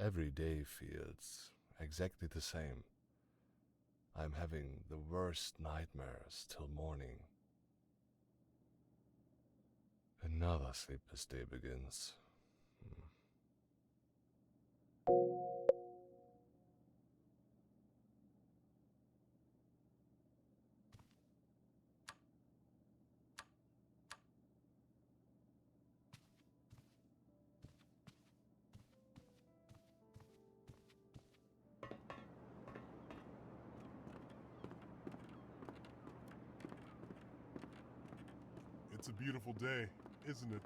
Every day feels exactly the same. I'm having the worst nightmares till morning. Another sleepless day begins. It's a beautiful day, isn't it?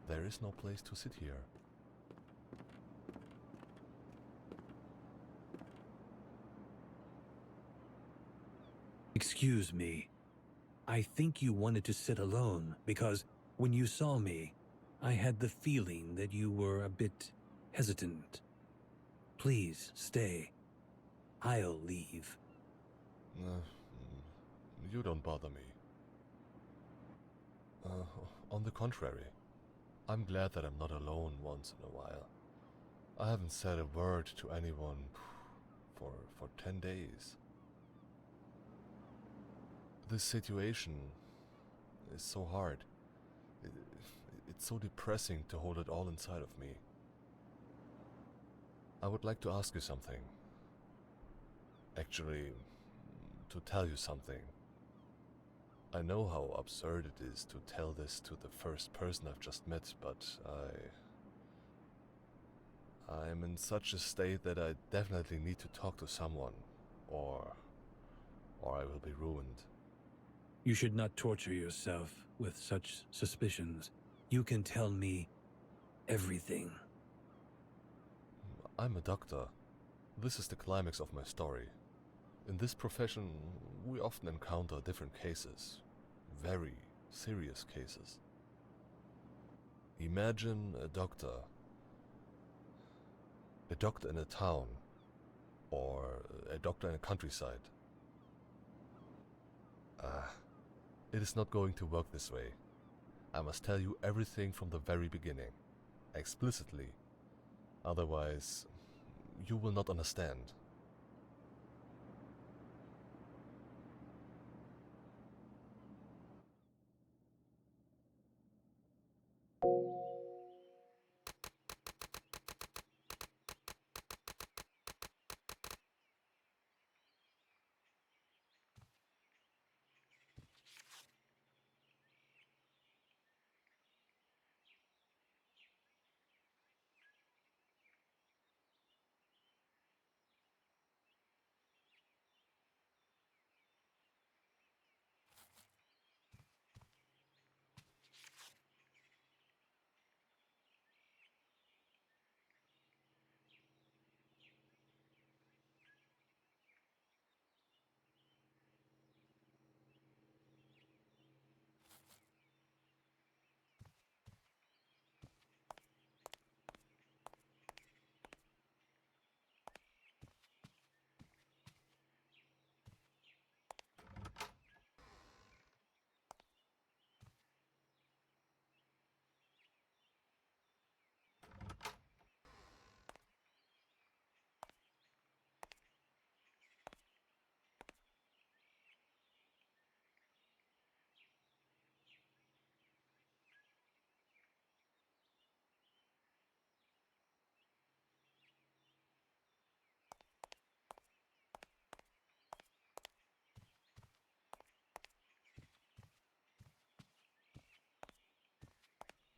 There is no place to sit here. Excuse me. I think you wanted to sit alone because when you saw me, I had the feeling that you were a bit hesitant. Please stay. I'll leave. You don't bother me. On the contrary, I'm glad that I'm not alone once in a while. I haven't said a word to anyone for 10 days. This situation is so hard. It's so depressing to hold it all inside of me. I would like to ask you something. Actually, to tell you something. I know how absurd it is to tell this to the first person I've just met, but I'm in such a state that I definitely need to talk to someone, or I will be ruined. You should not torture yourself with such suspicions. You can tell me everything. I'm a doctor. This is the climax of my story. In this profession, we often encounter different cases. Very serious cases. Imagine a doctor in a town, or a doctor in a countryside. It is not going to work this way. I must tell you everything from the very beginning, explicitly. Otherwise, you will not understand.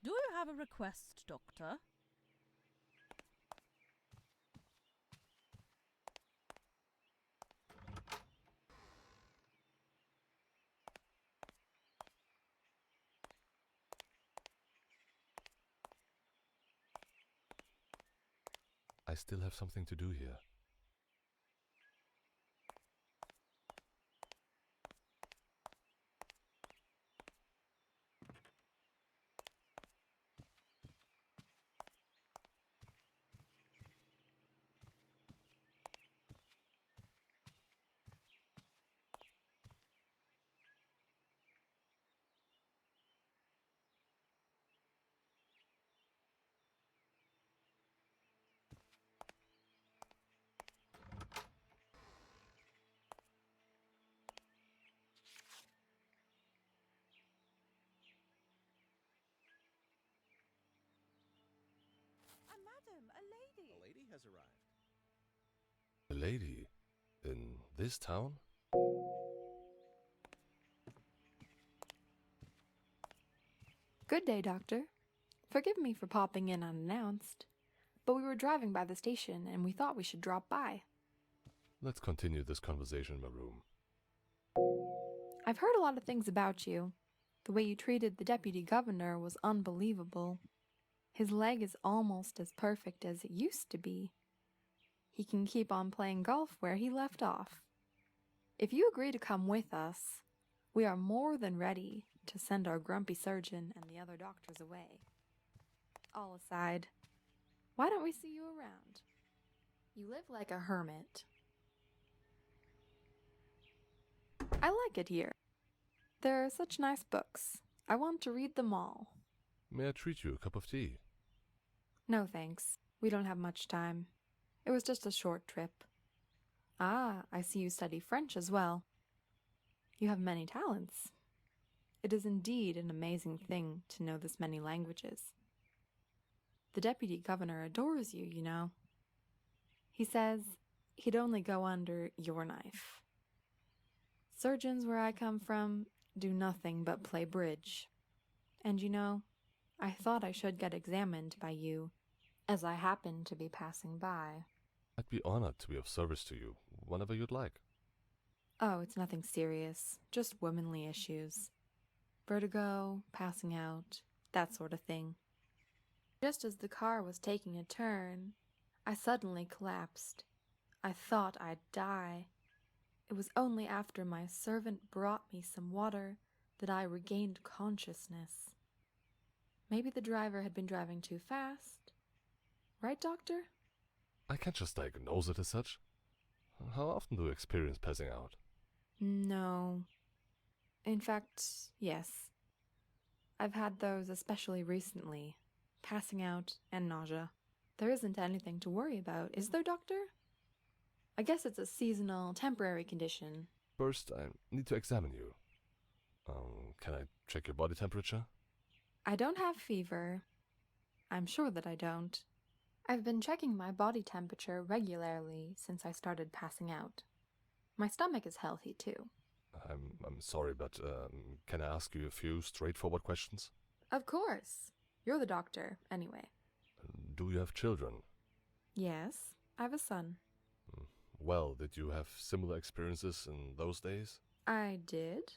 Do you have a request, Doctor? I still have something to do here. him! A lady! A lady has arrived. A lady? In this town? Good day, Doctor. Forgive me for popping in unannounced, but we were driving by the station and we thought we should drop by. Let's continue this conversation in my room. I've heard a lot of things about you. The way you treated the deputy governor was unbelievable. His leg is almost as perfect as it used to be. He can keep on playing golf where he left off. If you agree to come with us, we are more than ready to send our grumpy surgeon and the other doctors away. All aside, why don't we see you around? You live like a hermit. I like it here. There are such nice books. I want to read them all. May I treat you a cup of tea? No thanks. We don't have much time. It was just a short trip. Ah, I see you study French as well. You have many talents. It is indeed an amazing thing to know this many languages. The deputy governor adores you, you know. He says he'd only go under your knife. Surgeons where I come from do nothing but play bridge. And you know, I thought I should get examined by you, as I happened to be passing by. I'd be honored to be of service to you whenever you'd like. Oh, it's nothing serious, just womanly issues. Vertigo, passing out, that sort of thing. Just as the car was taking a turn, I suddenly collapsed. I thought I'd die. It was only after my servant brought me some water that I regained consciousness. Maybe the driver had been driving too fast. Right, Doctor? I can't just diagnose it as such. How often do you experience passing out? No. In fact, yes. I've had those especially recently. Passing out and nausea. There isn't anything to worry about, is there, Doctor? I guess it's a seasonal, temporary condition. First, I need to examine you. Can I check your body temperature? I don't have fever. I'm sure that I don't. I've been checking my body temperature regularly since I started passing out. My stomach is healthy, too. I'm sorry, but can I ask you a few straightforward questions? Of course. You're the doctor, anyway. Do you have children? Yes, I have a son. Well, did you have similar experiences in those days? I did?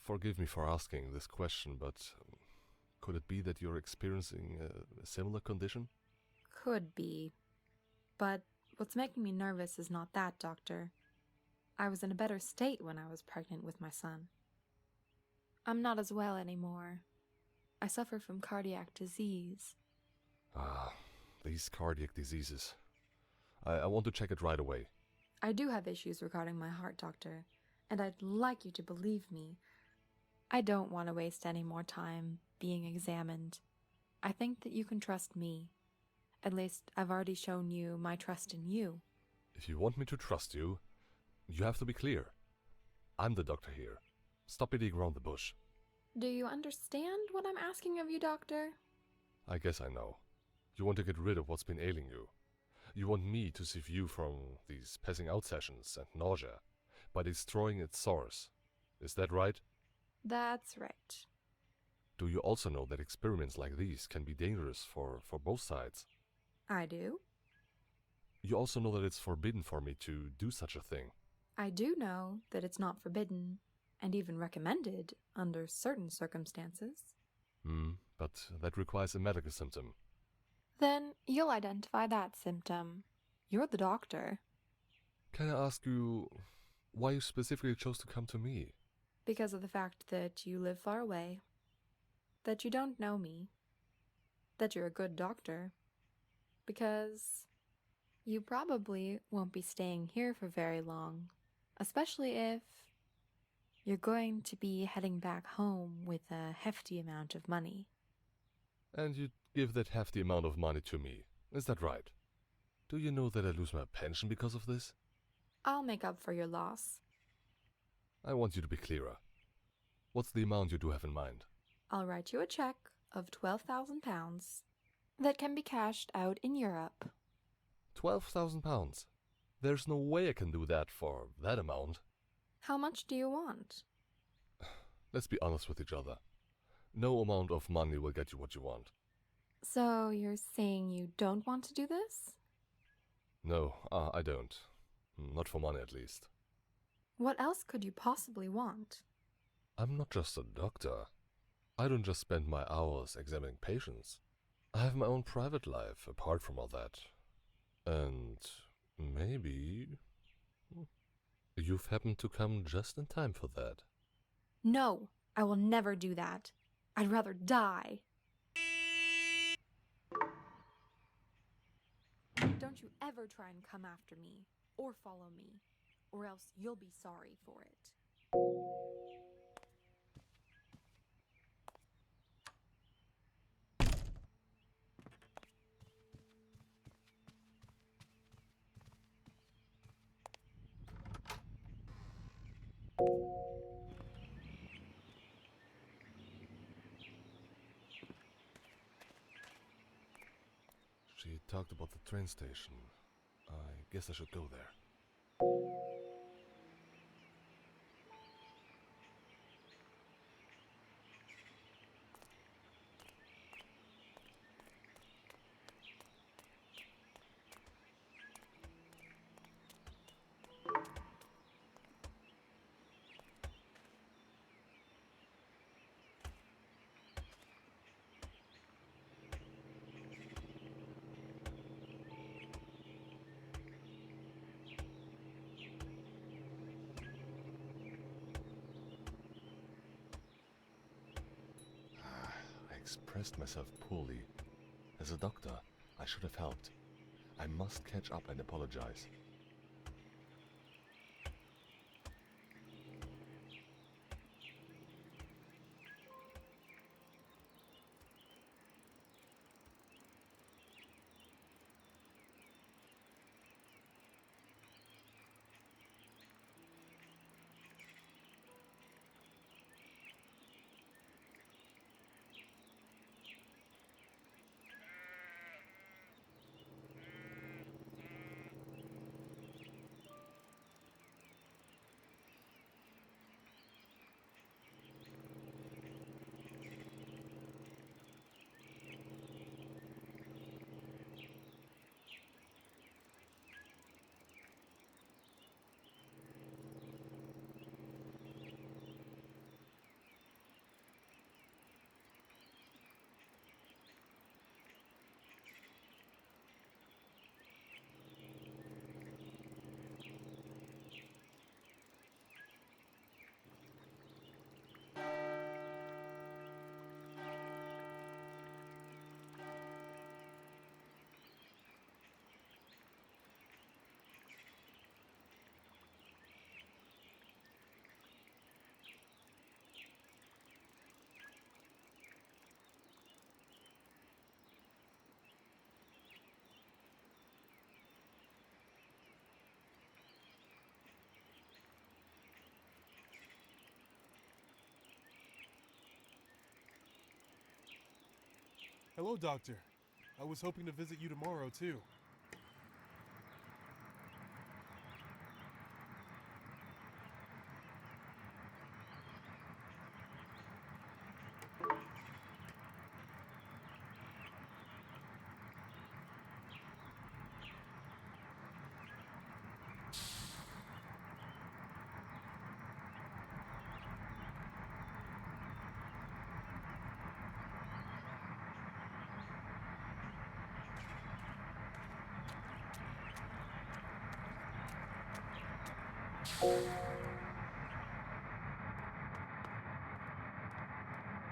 Forgive me for asking this question, but could it be that you're experiencing a similar condition? Could be. But what's making me nervous is not that, Doctor. I was in a better state when I was pregnant with my son. I'm not as well anymore. I suffer from cardiac disease. Ah, these cardiac diseases. I want to check it right away. I do have issues regarding my heart, Doctor, and I'd like you to believe me. I don't want to waste any more time being examined. I think that you can trust me. At least I've already shown you my trust in you. If you want me to trust you, you have to be clear. I'm the doctor here. Stop beating around the bush. Do you understand what I'm asking of you, Doctor? I guess I know. You want to get rid of what's been ailing you. You want me to save you from these passing out sessions and nausea by destroying its source. Is that right? That's right. Do you also know that experiments like these can be dangerous for both sides? I do. You also know that it's forbidden for me to do such a thing. I do know that it's not forbidden, and even recommended under certain circumstances. But that requires a medical symptom. Then you'll identify that symptom. You're the doctor. Can I ask you why you specifically chose to come to me? Because of the fact that you live far away, that you don't know me, that you're a good doctor, because you probably won't be staying here for very long, especially if you're going to be heading back home with a hefty amount of money. And you'd give that hefty amount of money to me, is that right? Do you know that I lose my pension because of this? I'll make up for your loss. I want you to be clearer. What's the amount you do have in mind? I'll write you a check of £12,000 That can be cashed out in Europe. £12,000. There's no way I can do that for that amount. How much do you want? Let's be honest with each other. No amount of money will get you what you want. So you're saying you don't want to do this? No, I don't. Not for money, at least. What else could you possibly want? I'm not just a doctor. I don't just spend my hours examining patients. I have my own private life apart from all that. And maybe you've happened to come just in time for that. No, I will never do that. I'd rather die. Don't you ever try and come after me, or follow me, or else you'll be sorry for it. She talked about the train station. I guess I should go there. I expressed myself poorly. As a doctor, I should have helped. I must catch up and apologize. Hello, Doctor. I was hoping to visit you tomorrow, too.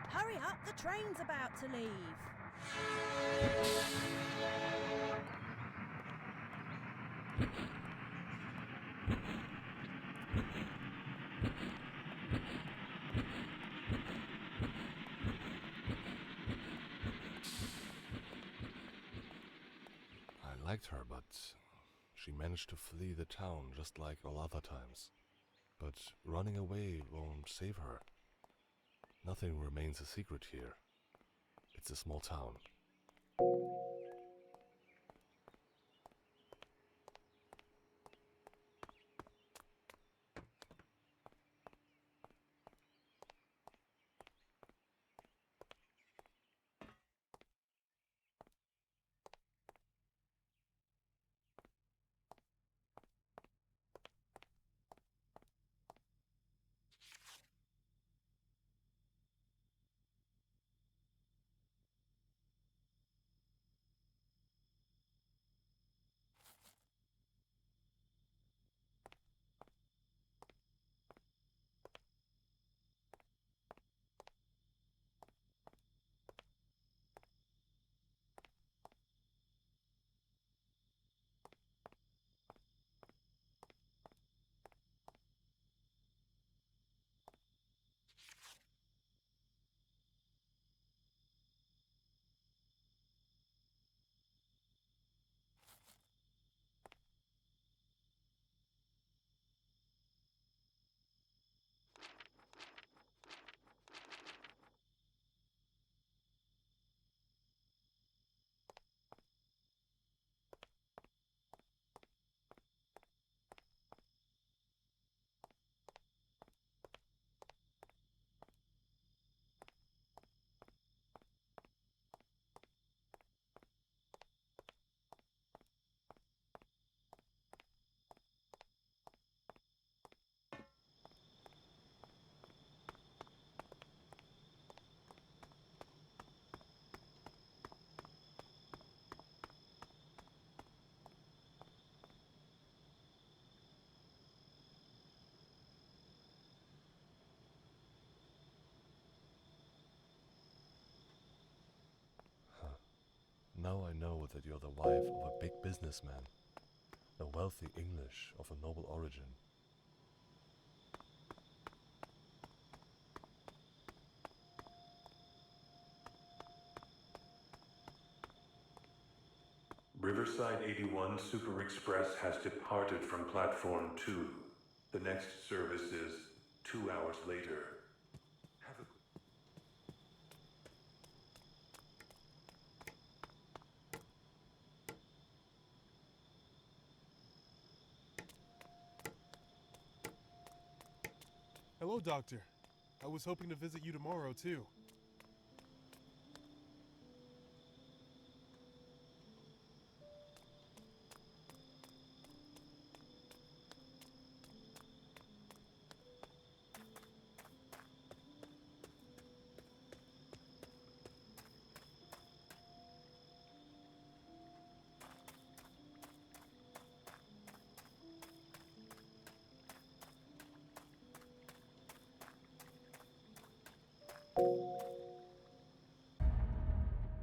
Hurry up, the train's about to leave. I liked her, but she managed to flee the town just like all other times. But running away won't save her. Nothing remains a secret here. It's a small town. Now I know that you're the wife of a big businessman, a wealthy English of a noble origin. Riverside 81 Super Express has departed from Platform 2. The next service is 2 hours later. Have a Hello, Doctor. I was hoping to visit you tomorrow, too.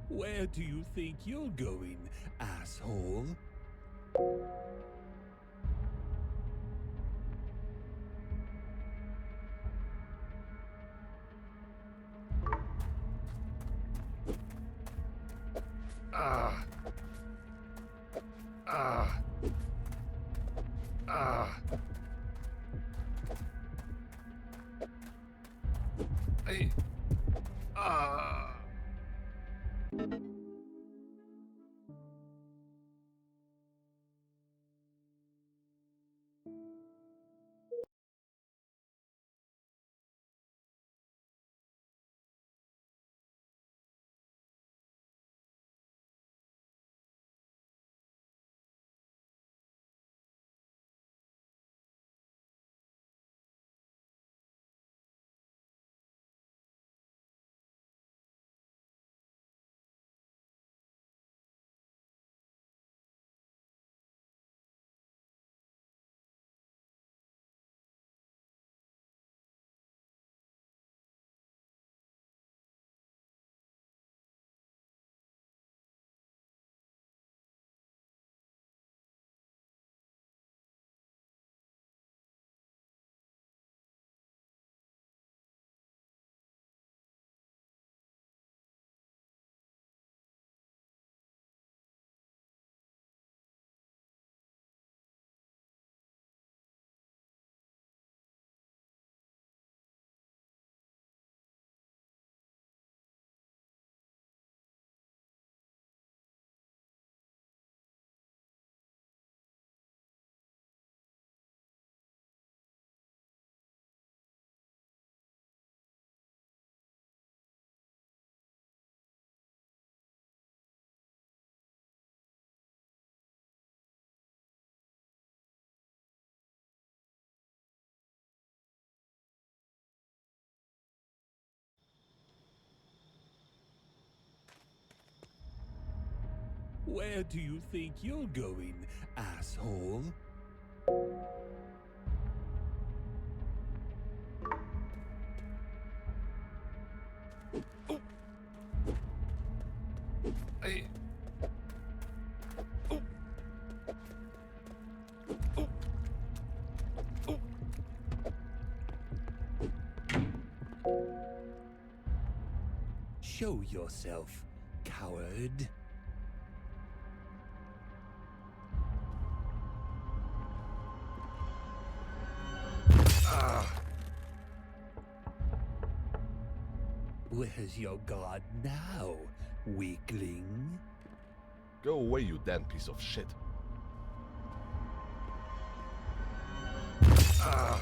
Where do you think you're going, asshole? Ah! Ah! Ah! Hey! Ah! Where do you think you're going, asshole? Hey. Oh. Oh. Oh. Show yourself, coward. Where's your guard now, weakling? Go away, you damn piece of shit. Ah.